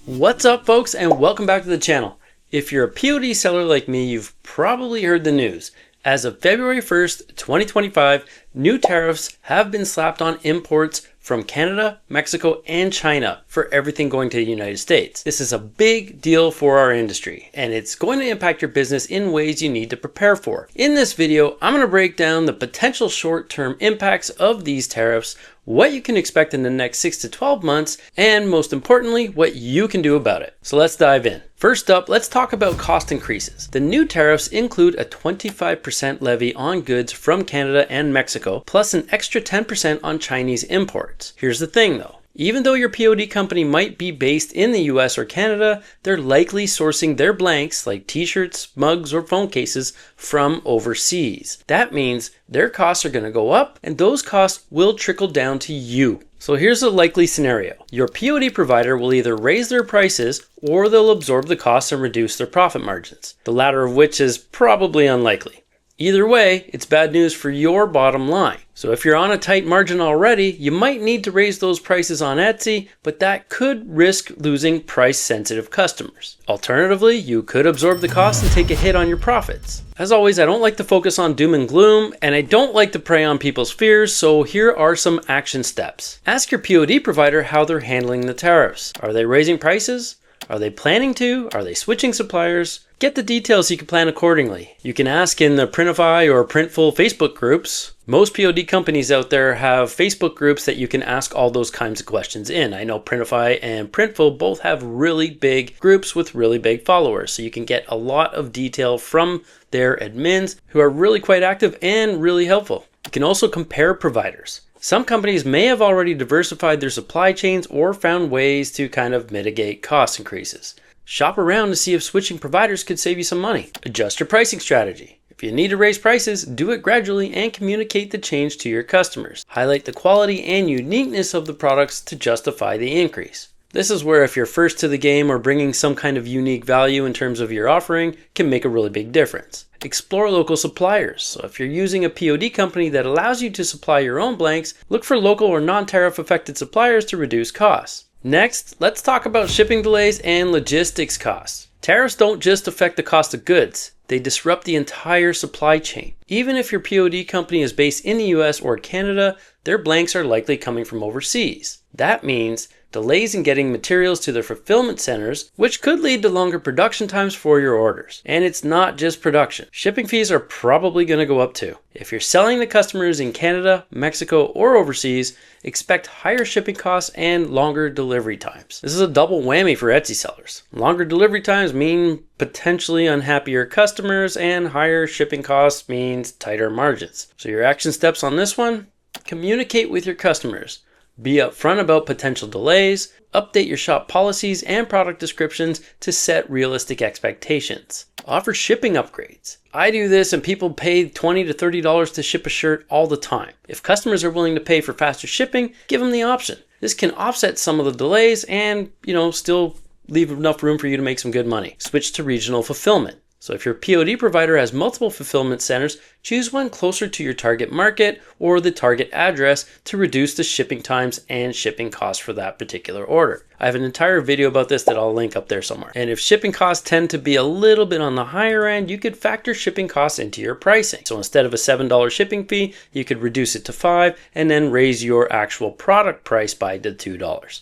What's up, folks, and welcome back to the channel. If you're a POD seller like me, you've probably heard the news. As of February 1st, 2025, new tariffs have been slapped on imports from Canada, Mexico, and China for everything going to the United States. This is a big deal for our industry, and it's going to impact your business in ways you need to prepare for. In this video, I'm going to break down the potential short-term impacts of these tariffs, what you can expect in the next 6 to 12 months, and most importantly, what you can do about it. So let's dive in. First up, let's talk about cost increases. The new tariffs include a 25% levy on goods from Canada and Mexico, plus an extra 10% on Chinese imports. Here's the thing though. Even though your POD company might be based in the US or Canada, they're likely sourcing their blanks like t-shirts, mugs, or phone cases from overseas. That means their costs are going to go up, and those costs will trickle down to you. So here's a likely scenario. Your POD provider will either raise their prices or they'll absorb the costs and reduce their profit margins, the latter of which is probably unlikely. Either way, it's bad news for your bottom line. So if you're on a tight margin already, you might need to raise those prices on Etsy, but that could risk losing price-sensitive customers. Alternatively, you could absorb the cost and take a hit on your profits. As always, I don't like to focus on doom and gloom, and I don't like to prey on people's fears, so here are some action steps. Ask your POD provider how they're handling the tariffs. Are they raising prices? Are they planning to? Are they switching suppliers? Get the details so you can plan accordingly. You can ask in the Printify or Printful Facebook groups. Most POD companies out there have Facebook groups that you can ask all those kinds of questions in. I know Printify and Printful both have really big groups with really big followers, so you can get a lot of detail from their admins who are really quite active and really helpful. You can also compare providers. Some companies may have already diversified their supply chains or found ways to kind of mitigate cost increases. Shop around to see if switching providers could save you some money. Adjust your pricing strategy. If you need to raise prices, do it gradually and communicate the change to your customers. Highlight the quality and uniqueness of the products to justify the increase. This is where if you're first to the game or bringing some kind of unique value in terms of your offering can make a really big difference. Explore local suppliers. So if you're using a POD company that allows you to supply your own blanks, look for local or non-tariff affected suppliers to reduce costs. Next, let's talk about shipping delays and logistics costs. Tariffs don't just affect the cost of goods, they disrupt the entire supply chain. Even if your POD company is based in the US or Canada, their blanks are likely coming from overseas. That means delays in getting materials to their fulfillment centers, which could lead to longer production times for your orders. And it's not just production. Shipping fees are probably going to go up too. If you're selling to customers in Canada, Mexico, or overseas, expect higher shipping costs and longer delivery times. This is a double whammy for Etsy sellers. Longer delivery times mean potentially unhappier customers, and higher shipping costs means tighter margins. So your action steps on this one: communicate with your customers. Be upfront about potential delays, update your shop policies and product descriptions to set realistic expectations. Offer shipping upgrades. I do this and people pay $20 to $30 to ship a shirt all the time. If customers are willing to pay for faster shipping, give them the option. This can offset some of the delays and, still leave enough room for you to make some good money. Switch to regional fulfillment. So if your POD provider has multiple fulfillment centers, choose one closer to your target market or the target address to reduce the shipping times and shipping costs for that particular order. I have an entire video about this that I'll link up there somewhere. And if shipping costs tend to be a little bit on the higher end, you could factor shipping costs into your pricing. So instead of a $7 shipping fee, you could reduce it to $5 and then raise your actual product price by the $2.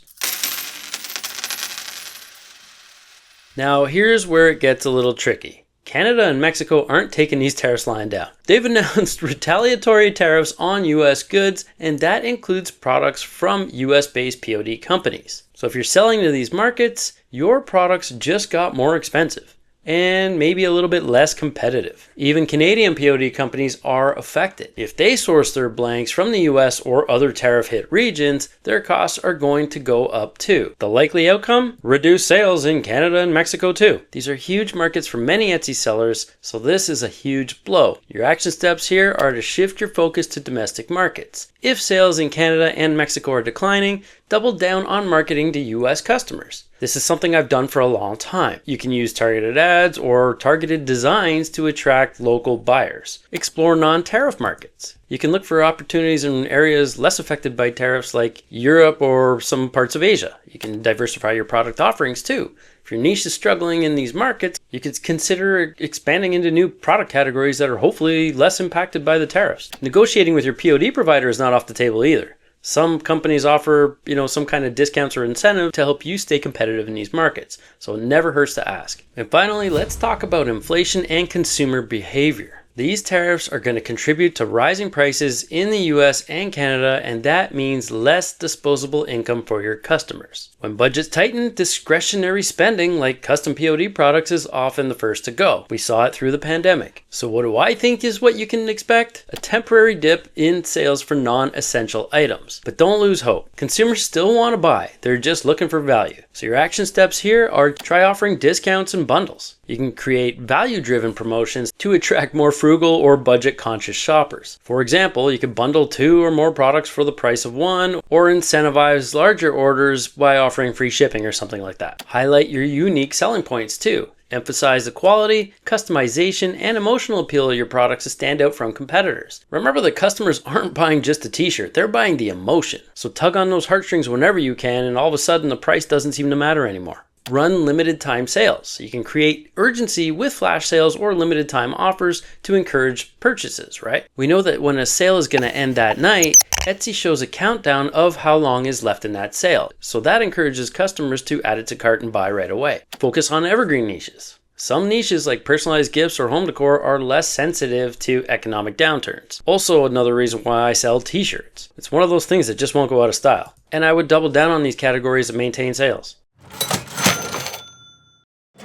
Now here's where it gets a little tricky. Canada and Mexico aren't taking these tariffs lying down. They've announced retaliatory tariffs on US goods, and that includes products from US-based POD companies. So if you're selling to these markets, your products just got more expensive and maybe a little bit less competitive. Even Canadian POD companies are affected. If they source their blanks from the US or other tariff hit regions, their costs are going to go up too. The likely outcome? Reduced sales in Canada and Mexico too. These are huge markets for many Etsy sellers, so this is a huge blow. Your action steps here are to shift your focus to domestic markets. If sales in Canada and Mexico are declining, double down on marketing to US customers. This is something I've done for a long time. You can use targeted ads or targeted designs to attract local buyers. Explore non-tariff markets. You can look for opportunities in areas less affected by tariffs like Europe or some parts of Asia. You can diversify your product offerings too. If your niche is struggling in these markets, you could consider expanding into new product categories that are hopefully less impacted by the tariffs. Negotiating with your POD provider is not off the table either. Some companies offer, some kind of discounts or incentive to help you stay competitive in these markets. So it never hurts to ask. And finally, let's talk about inflation and consumer behavior. These tariffs are going to contribute to rising prices in the US and Canada, and that means less disposable income for your customers. When budgets tighten, discretionary spending like custom POD products is often the first to go. We saw it through the pandemic. So what do I think is what you can expect? A temporary dip in sales for non-essential items. But don't lose hope. Consumers still want to buy. They're just looking for value. So your action steps here are try offering discounts and bundles. You can create value-driven promotions to attract more frugal or budget-conscious shoppers. For example, you could bundle 2 or more products for the price of 1, or incentivize larger orders by offering free shipping or something like that. Highlight your unique selling points too. Emphasize the quality, customization, and emotional appeal of your products to stand out from competitors. Remember that customers aren't buying just a t-shirt, they're buying the emotion. So tug on those heartstrings whenever you can, and all of a sudden the price doesn't seem to matter anymore. Run limited time sales. You can create urgency with flash sales or limited time offers to encourage purchases, right? We know that when a sale is going to end that night, Etsy shows a countdown of how long is left in that sale. So that encourages customers to add it to cart and buy right away. Focus on evergreen niches. Some niches like personalized gifts or home decor are less sensitive to economic downturns. Also another reason why I sell t-shirts. It's one of those things that just won't go out of style. And I would double down on these categories to maintain sales.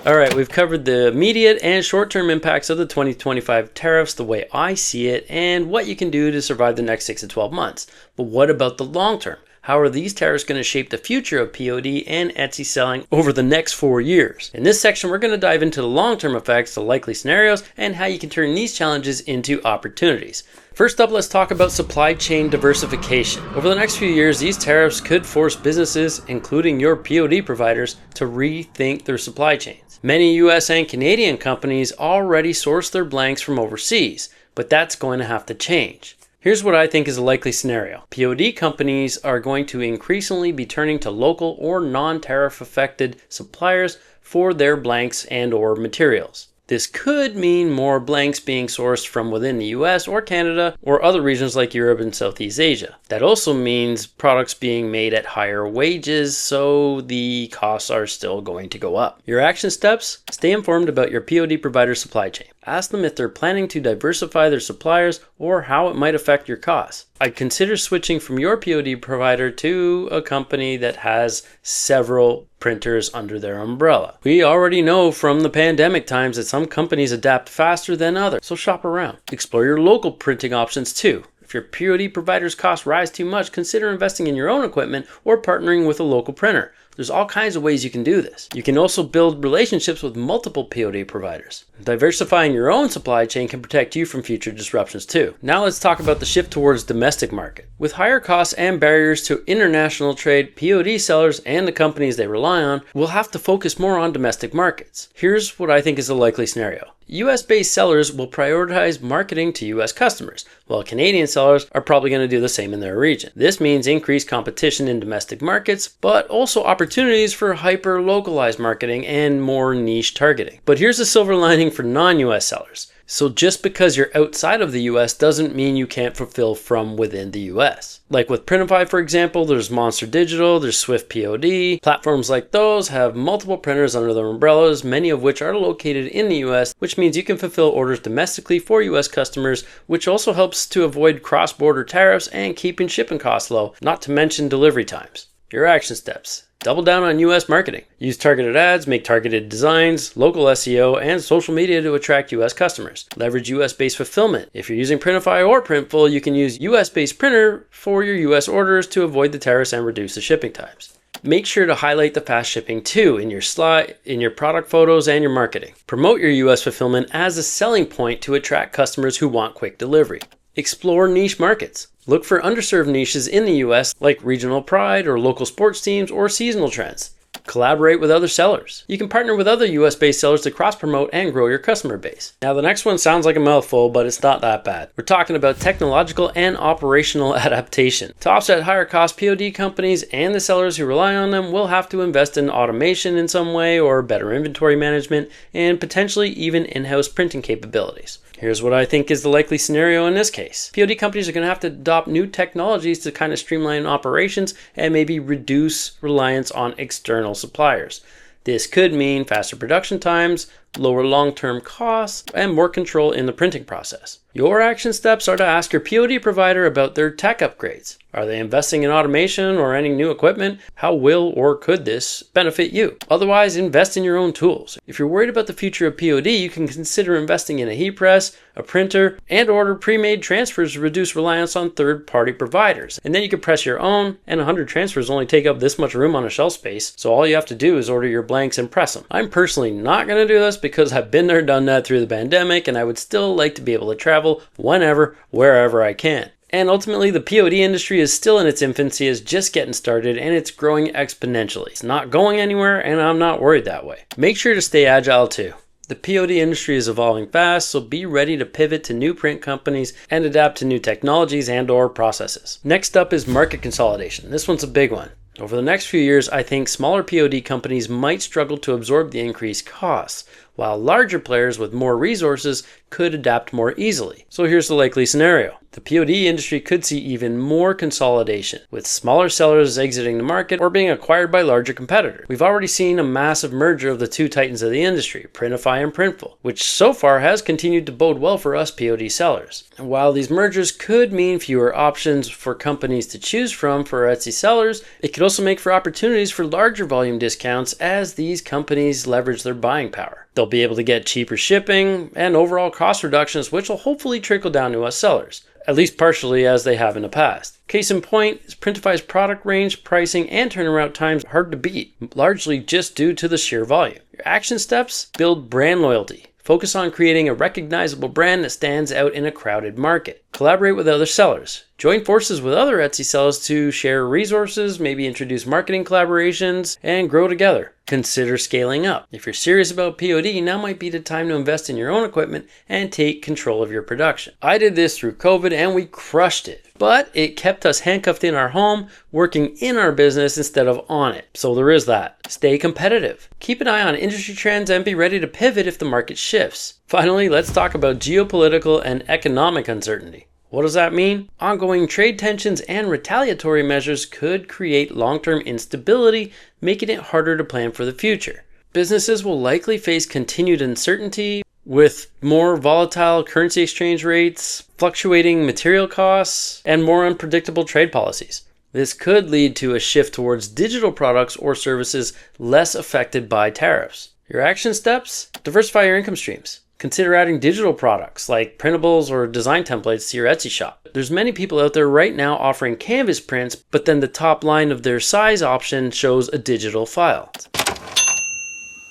All right, we've covered the immediate and short-term impacts of the 2025 tariffs the way I see it and what you can do to survive the next 6 to 12 months. But what about the long term? How are these tariffs going to shape the future of POD and Etsy selling over the next 4 years? In this section, we're going to dive into the long-term effects, the likely scenarios, and how you can turn these challenges into opportunities. First up, let's talk about supply chain diversification. Over the next few years, these tariffs could force businesses, including your POD providers, to rethink their supply chains. Many US and Canadian companies already source their blanks from overseas, but that's going to have to change. Here's what I think is a likely scenario. POD companies are going to increasingly be turning to local or non-tariff affected suppliers for their blanks and or materials. This could mean more blanks being sourced from within the US or Canada or other regions like Europe and Southeast Asia. That also means products being made at higher wages, so the costs are still going to go up. Your action steps: stay informed about your POD provider supply chain. Ask them if they're planning to diversify their suppliers or how it might affect your costs. I'd consider switching from your POD provider to a company that has several printers under their umbrella. We already know from the pandemic times that some companies adapt faster than others, so shop around. Explore your local printing options too. If your POD provider's costs rise too much, consider investing in your own equipment or partnering with a local printer. There's all kinds of ways you can do this. You can also build relationships with multiple POD providers. Diversifying your own supply chain can protect you from future disruptions too. Now let's talk about the shift towards domestic market. With higher costs and barriers to international trade, POD sellers and the companies they rely on will have to focus more on domestic markets. Here's what I think is a likely scenario. US-based sellers will prioritize marketing to US customers, while Canadian sellers are probably going to do the same in their region. This means increased competition in domestic markets, but also opportunities for hyper-localized marketing and more niche targeting. But here's the silver lining for non-US sellers. So just because you're outside of the US doesn't mean you can't fulfill from within the US. Like with Printify, for example, there's Monster Digital, there's Swift POD. Platforms like those have multiple printers under their umbrellas, many of which are located in the US, which means you can fulfill orders domestically for US customers, which also helps to avoid cross-border tariffs and keeping shipping costs low, not to mention delivery times. Your action steps: double down on US marketing. Use targeted ads, make targeted designs, local SEO, and social media to attract US customers. Leverage US-based fulfillment. If you're using Printify or Printful, you can use US-based printer for your US orders to avoid the tariffs and reduce the shipping times. Make sure to highlight the fast shipping too in your slide, in your product photos, and your marketing. Promote your US fulfillment as a selling point to attract customers who want quick delivery. Explore niche markets. Look for underserved niches in the US like regional pride or local sports teams or seasonal trends. Collaborate with other sellers. You can partner with other US-based sellers to cross-promote and grow your customer base. Now the next one sounds like a mouthful, but it's not that bad. We're talking about technological and operational adaptation. To offset higher cost POD companies and the sellers who rely on them will have to invest in automation in some way or better inventory management and potentially even in-house printing capabilities. Here's what I think is the likely scenario in this case. POD companies are going to have to adopt new technologies to kind of streamline operations and maybe reduce reliance on external suppliers. This could mean faster production times, lower long-term costs, and more control in the printing process. Your action steps are to ask your POD provider about their tech upgrades. Are they investing in automation or any new equipment? How will or could this benefit you? Otherwise, invest in your own tools. If you're worried about the future of POD, you can consider investing in a heat press, a printer, and order pre-made transfers to reduce reliance on third-party providers. And then you can press your own, and 100 transfers only take up this much room on a shelf space, so all you have to do is order your blanks and press them. I'm personally not going to do this because I've been there, done that through the pandemic, and I would still like to be able to travel whenever, wherever I can. And ultimately, the POD industry is still in its infancy, is just getting started, and it's growing exponentially. It's not going anywhere, and I'm not worried that way. Make sure to stay agile too. The POD industry is evolving fast, so be ready to pivot to new print companies and adapt to new technologies and/or processes. Next up is market consolidation. This one's a big one. Over the next few years, I think smaller POD companies might struggle to absorb the increased costs, while larger players with more resources could adapt more easily. So here's the likely scenario. The POD industry could see even more consolidation, with smaller sellers exiting the market or being acquired by larger competitors. We've already seen a massive merger of the two titans of the industry, Printify and Printful, which so far has continued to bode well for us POD sellers. And while these mergers could mean fewer options for companies to choose from for Etsy sellers, it could also make for opportunities for larger volume discounts as these companies leverage their buying power. They'll be able to get cheaper shipping and overall cost reductions, which will hopefully trickle down to us sellers, at least partially as they have in the past. Case in point is Printify's product range, pricing, and turnaround times hard to beat, largely just due to the sheer volume. Your action steps: build brand loyalty. Focus on creating a recognizable brand that stands out in a crowded market. Collaborate with other sellers. Join forces with other Etsy sellers to share resources, maybe introduce marketing collaborations, and grow together. Consider scaling up. If you're serious about POD, now might be the time to invest in your own equipment and take control of your production. I did this through COVID and we crushed it, but it kept us handcuffed in our home, working in our business instead of on it. So there is that. Stay competitive. Keep an eye on industry trends and be ready to pivot if the market shifts. Finally, let's talk about geopolitical and economic uncertainty. What does that mean? Ongoing trade tensions and retaliatory measures could create long-term instability, making it harder to plan for the future. Businesses will likely face continued uncertainty with more volatile currency exchange rates, fluctuating material costs, and more unpredictable trade policies. This could lead to a shift towards digital products or services less affected by tariffs. Your action steps: diversify your income streams. Consider adding digital products like printables or design templates to your Etsy shop. There's many people out there right now offering canvas prints, but then the top line of their size option shows a digital file.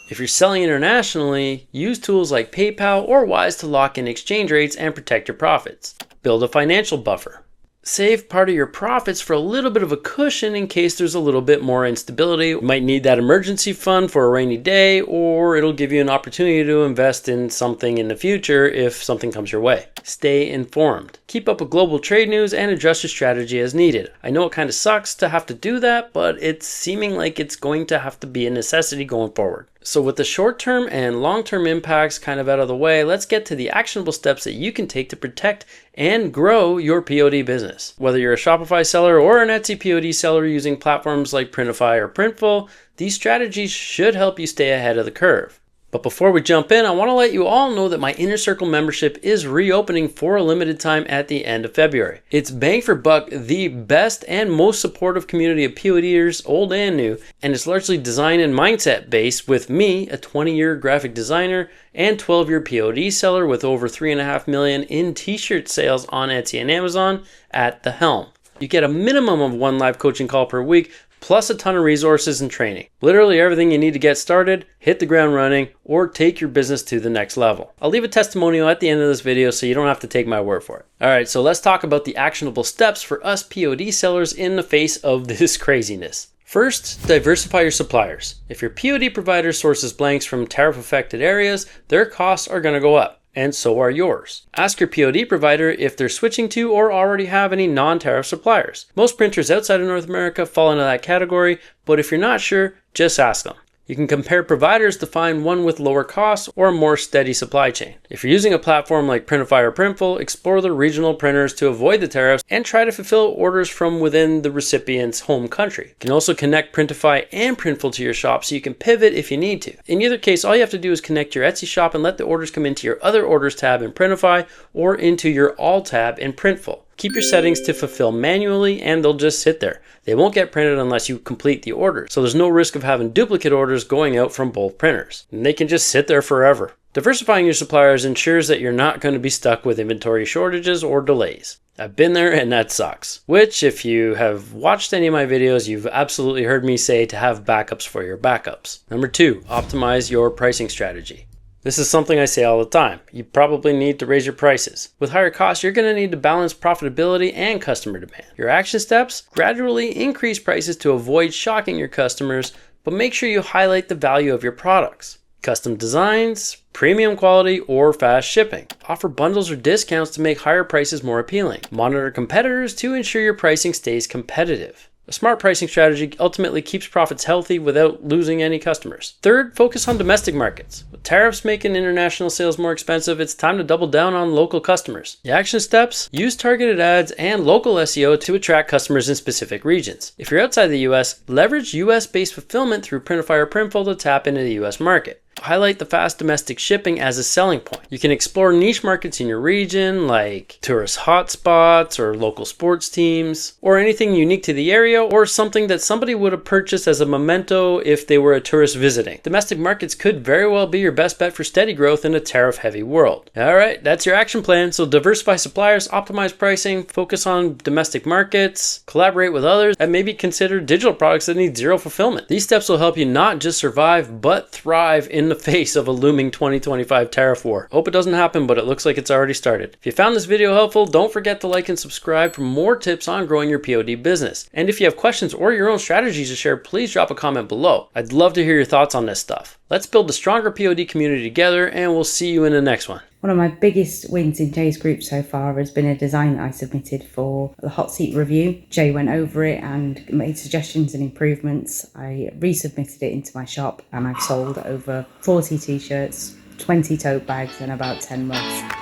If you're selling internationally, use tools like PayPal or Wise to lock in exchange rates and protect your profits. Build a financial buffer. Save part of your profits for a little bit of a cushion in case there's a little bit more instability. You might need that emergency fund for a rainy day, or it'll give you an opportunity to invest in something in the future if something comes your way. Stay informed. Keep up with global trade news and adjust your strategy as needed. I know it kind of sucks to have to do that, but it's seeming like it's going to have to be a necessity going forward. So with the short-term and long-term impacts kind of out of the way, let's get to the actionable steps that you can take to protect and grow your POD business. Whether you're a Shopify seller or an Etsy POD seller using platforms like Printify or Printful, these strategies should help you stay ahead of the curve. But before we jump in, I want to let you all know that my Inner Circle membership is reopening for a limited time at the end of February. It's bang for buck the best and most supportive community of PODers, old and new, and it's largely design and mindset based with me, a 20-year graphic designer and 12-year POD seller with over 3.5 million in t-shirt sales on Etsy and Amazon at the helm. You get a minimum of one live coaching call per week, plus a ton of resources and training. Literally everything you need to get started, hit the ground running, or take your business to the next level. I'll leave a testimonial at the end of this video so you don't have to take my word for it. Alright, so let's talk about the actionable steps for us POD sellers in the face of this craziness. First, diversify your suppliers. If your POD provider sources blanks from tariff affected areas, their costs are going to go up. And so are yours. Ask your POD provider if they're switching to or already have any non-tariff suppliers. Most printers outside of North America fall into that category, but if you're not sure, just ask them. You can compare providers to find one with lower costs or a more steady supply chain. If you're using a platform like Printify or Printful, explore the regional printers to avoid the tariffs and try to fulfill orders from within the recipient's home country. You can also connect Printify and Printful to your shop so you can pivot if you need to. In either case, all you have to do is connect your Etsy shop and let the orders come into your other orders tab in Printify or into your all tab in Printful. Keep your settings to fulfill manually and they'll just sit there. They won't get printed unless you complete the order, so there's no risk of having duplicate orders going out from both printers. And they can just sit there forever. Diversifying your suppliers ensures that you're not going to be stuck with inventory shortages or delays. I've been there and that sucks. Which, if you have watched any of my videos, you've absolutely heard me say to have backups for your backups. Number 2, optimize your pricing strategy. This is something I say all the time. You probably need to raise your prices. With higher costs, you're going to need to balance profitability and customer demand. Your action steps: gradually increase prices to avoid shocking your customers, but make sure you highlight the value of your products. Custom designs, premium quality, or fast shipping. Offer bundles or discounts to make higher prices more appealing. Monitor competitors to ensure your pricing stays competitive. A smart pricing strategy ultimately keeps profits healthy without losing any customers. Third, focus on domestic markets. With tariffs making international sales more expensive, it's time to double down on local customers. The action steps: use targeted ads and local SEO to attract customers in specific regions. If you're outside the US, leverage US-based fulfillment through Printify or Printful to tap into the US market. Highlight the fast domestic shipping as a selling point. You can explore niche markets in your region like tourist hotspots or local sports teams, or anything unique to the area or something that somebody would have purchased as a memento if they were a tourist visiting. Domestic markets could very well be your best bet for steady growth in a tariff-heavy world. Alright, that's your action plan. So diversify suppliers, optimize pricing, focus on domestic markets, collaborate with others, and maybe consider digital products that need zero fulfillment. These steps will help you not just survive, but thrive in the face of a looming 2025 tariff war. Hope it doesn't happen, but it looks like it's already started. If you found this video helpful, don't forget to like and subscribe for more tips on growing your POD business. And if you have questions or your own strategies to share, please drop a comment below. I'd love to hear your thoughts on this stuff. Let's build a stronger POD community together, and we'll see you in the next one. One of my biggest wins in Jay's group so far has been a design that I submitted for the hot seat review. Jay went over it and made suggestions and improvements. I resubmitted it into my shop and I've sold over 40 t-shirts, 20 tote bags and about 10 mugs.